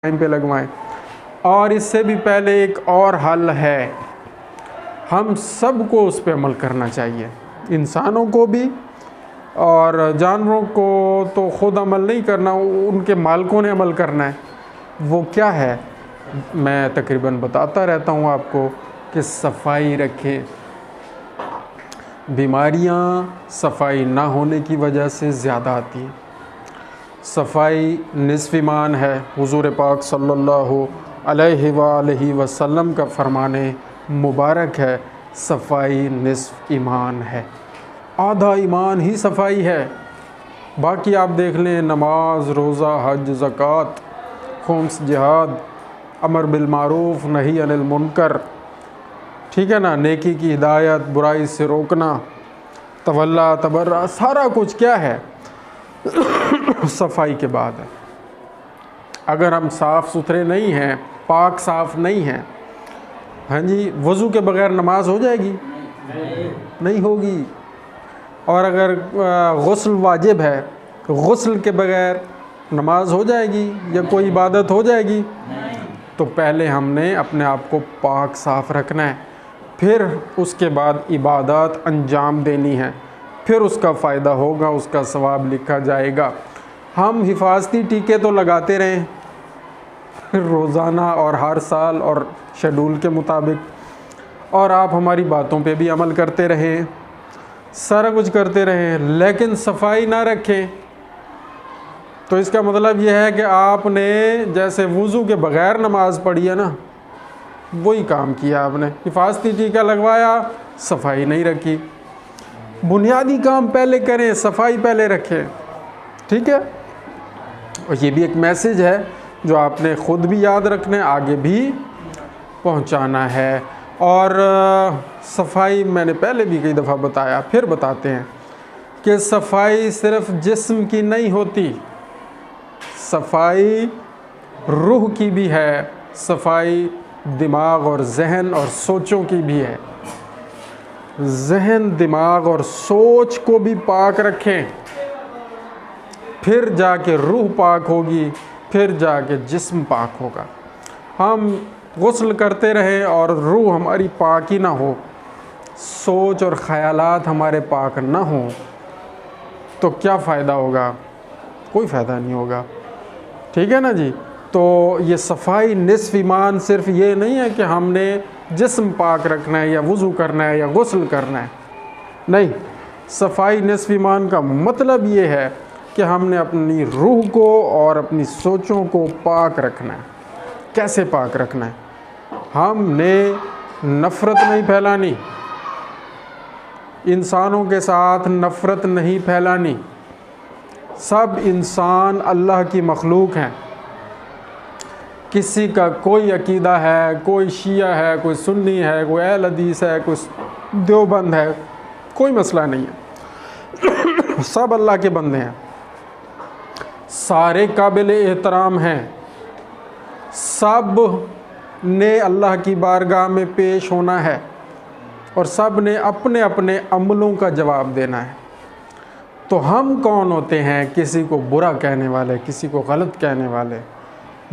Time पे लगवाएं। और इससे भी पहले एक और हल है, हम सबको उस पर अमल करना चाहिए, इंसानों को भी और जानवरों को तो ख़ुद अमल नहीं करना, उनके मालिकों ने अमल करना है। वो क्या है, मैं तकरीबन बताता रहता हूँ आपको कि सफाई रखें। बीमारियाँ सफाई ना होने की वजह से ज़्यादा आती हैं। सफाई निस्फ़ ईमान है। हुज़ूर पाक सल्लल्लाहु अलैहि वसल्लम का फरमाने मुबारक है, सफाई निस्फ़ ईमान है। आधा ईमान ही सफाई है। बाकी आप देख लें, नमाज, रोज़ा, हज, ज़कात, खुम्स, जिहाद, अमर बिल मारूफ, नही अनिल मुनकर, ठीक है ना, नेकी की हिदायत, बुराई से रोकना, तवल्ला तबर्रा, सारा कुछ क्या है सफाई के बाद है। अगर हम साफ़ सुथरे नहीं हैं, पाक साफ़ नहीं हैं, हाँ जी, वज़ू के बग़ैर नमाज हो जाएगी? नहीं होगी। और अगर गुस्ल वाजिब है, गुस्ल के बग़ैर नमाज हो जाएगी या कोई इबादत हो जाएगी? तो पहले हमने अपने आप को पाक साफ़ रखना है, फिर उसके बाद इबादत अंजाम देनी है, फिर उसका फ़ायदा होगा, उसका सवाब लिखा जाएगा। हम हिफाजती टीके तो लगाते रहें रोज़ाना और हर साल और शेड्यूल के मुताबिक, और आप हमारी बातों पे भी अमल करते रहें, सारा कुछ करते रहें, लेकिन सफाई ना रखें तो इसका मतलब यह है कि आपने जैसे वज़ू के बग़ैर नमाज पढ़ी है ना, वही काम किया आपने। हिफाजती टीका लगवाया, सफाई नहीं रखी। बुनियादी काम पहले करें, सफाई पहले रखें, ठीक है। और ये भी एक मैसेज है जो आपने ख़ुद भी याद रखना है, आगे भी पहुंचाना है। और सफाई मैंने पहले भी कई दफ़ा बताया, फिर बताते हैं कि सफाई सिर्फ़ जिस्म की नहीं होती, सफाई रूह की भी है, सफाई दिमाग और जहन और सोचों की भी है। जहन, दिमाग और सोच को भी पाक रखें, फिर जाके रूह पाक होगी, फिर जाके जिस्म पाक होगा। हम गुस्ल करते रहें और रूह हमारी पाक ही ना हो, सोच और ख़यालात हमारे पाक ना हो, तो क्या फ़ायदा होगा? कोई फ़ायदा नहीं होगा, ठीक है ना जी। तो ये सफाई निस्फ़ ईमान सिर्फ़ ये नहीं है कि हमने जिस्म पाक रखना है या वज़ू करना है या गुस्ल करना है, नहीं। सफाई निस्फ़ ईमान का मतलब ये है कि हमने अपनी रूह को और अपनी सोचों को पाक रखना है। कैसे पाक रखना है? हमने नफ़रत नहीं फैलानी, इंसानों के साथ नफ़रत नहीं फैलानी। सब इंसान अल्लाह की मखलूक हैं। किसी का कोई अकीदा है, कोई शिया है, कोई सुन्नी है, कोई अहल हदीस है, कोई देवबंद है, कोई मसला नहीं है। सब अल्लाह के बंदे हैं, सारे काबिल एहतराम हैं, सब ने अल्लाह की बारगाह में पेश होना है और सब ने अपने अपने अमलों का जवाब देना है। तो हम कौन होते हैं किसी को बुरा कहने वाले, किसी को गलत कहने वाले?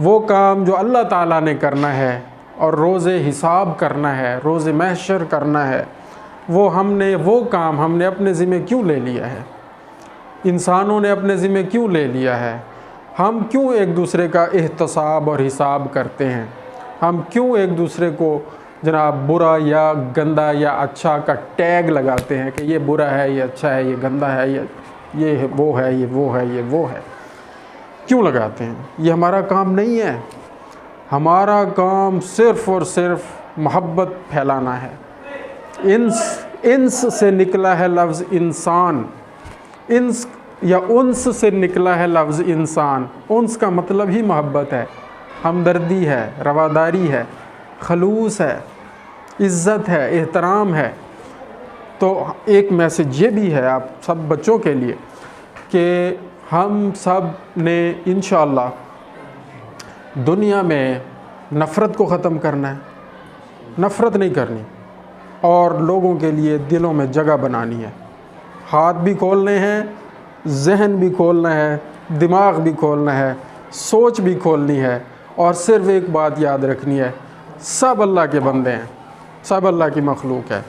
वो काम जो अल्लाह ताला ने करना है और रोज़े हिसाब करना है, रोज़े महशर करना है, वो काम हमने अपने ज़िम्मे क्यों ले लिया है? इंसानों ने अपने ज़िम्मे क्यों ले लिया है? हम क्यों एक दूसरे का एहतसाब और हिसाब करते हैं? हम क्यों एक दूसरे को जनाब बुरा या गंदा या अच्छा का टैग लगाते हैं कि ये बुरा है, ये अच्छा है, ये गंदा है, ये वो है, ये वो है, ये वो है? क्यों लगाते हैं? ये हमारा काम नहीं है। हमारा काम सिर्फ़ और सिर्फ मोहब्बत फैलाना है। इंस से निकला है लफ्ज़ इंसान, इंस या उन्स से निकला है लफ्ज़ इंसान। उन्स का मतलब ही मोहब्बत है, हमदर्दी है, रवादारी है, खलूस है, इज़्ज़त है, एहतराम है। तो एक मैसेज ये भी है आप सब बच्चों के लिए कि हम सब ने इंशाअल्लाह दुनिया में नफ़रत को ख़त्म करना है, नफ़रत नहीं करनी, और लोगों के लिए दिलों में जगह बनानी है। हाथ भी खोलने हैं, जहन भी खोलना है, दिमाग भी खोलना है, सोच भी खोलनी है, और सिर्फ एक बात याद रखनी है, सब अल्लाह के बंदे हैं, सब अल्लाह की मखलूक है।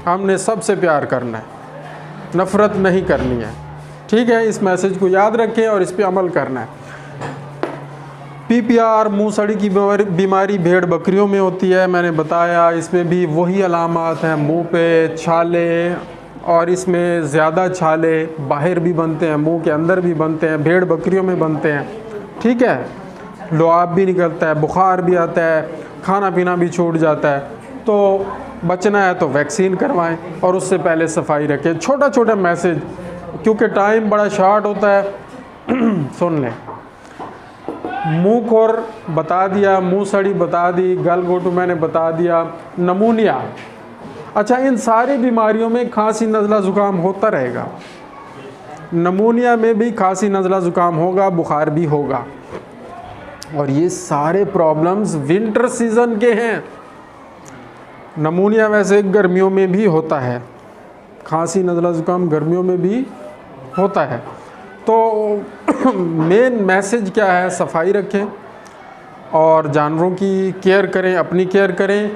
हमने सबसे प्यार करना है, नफ़रत नहीं करनी है। ठीक है, इस मैसेज को याद रखें और इस पे अमल करना है। PPR मुँह सड़ी की बीमारी भेड़ बकरियों में होती है, मैंने बताया। इसमें भी वही अलामात हैं, मुंह पे छाले, और इसमें ज़्यादा छाले बाहर भी बनते हैं, मुंह के अंदर भी बनते हैं, भेड़ बकरियों में बनते हैं। ठीक है, लुआब भी निकलता है, बुखार भी आता है, खाना पीना भी छूट जाता है। तो बचना है तो वैक्सीन करवाएं और उससे पहले सफाई रखें। छोटा छोटा मैसेज, क्योंकि टाइम बड़ा शॉर्ट होता है। सुन लें, मुंह खोर बता दिया, मुंह सड़ी बता दी, गल घोटू मैंने बता दिया, नमूनिया। अच्छा, इन सारी बीमारियों में खांसी नज़ला ज़ुकाम होता रहेगा। नमूनिया में भी खांसी नज़ला ज़ुकाम होगा, बुखार भी होगा, और ये सारे प्रॉब्लम्स विंटर सीज़न के हैं। नमूनिया वैसे गर्मियों में भी होता है, खांसी नज़ला ज़ुकाम गर्मियों में भी होता है। तो मेन मैसेज क्या है, सफाई रखें और जानवरों की केयर करें, अपनी केयर करें।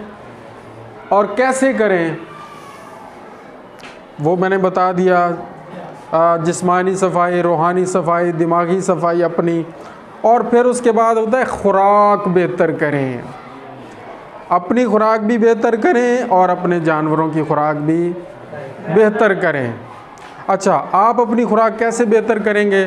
और कैसे करें वो मैंने बता दिया। जिस्मानी सफाई, रूहानी सफाई, दिमागी सफाई अपनी, और फिर उसके बाद होता है खुराक बेहतर करें। अपनी खुराक भी बेहतर करें और अपने जानवरों की खुराक भी बेहतर करें। अच्छा, आप अपनी खुराक कैसे बेहतर करेंगे?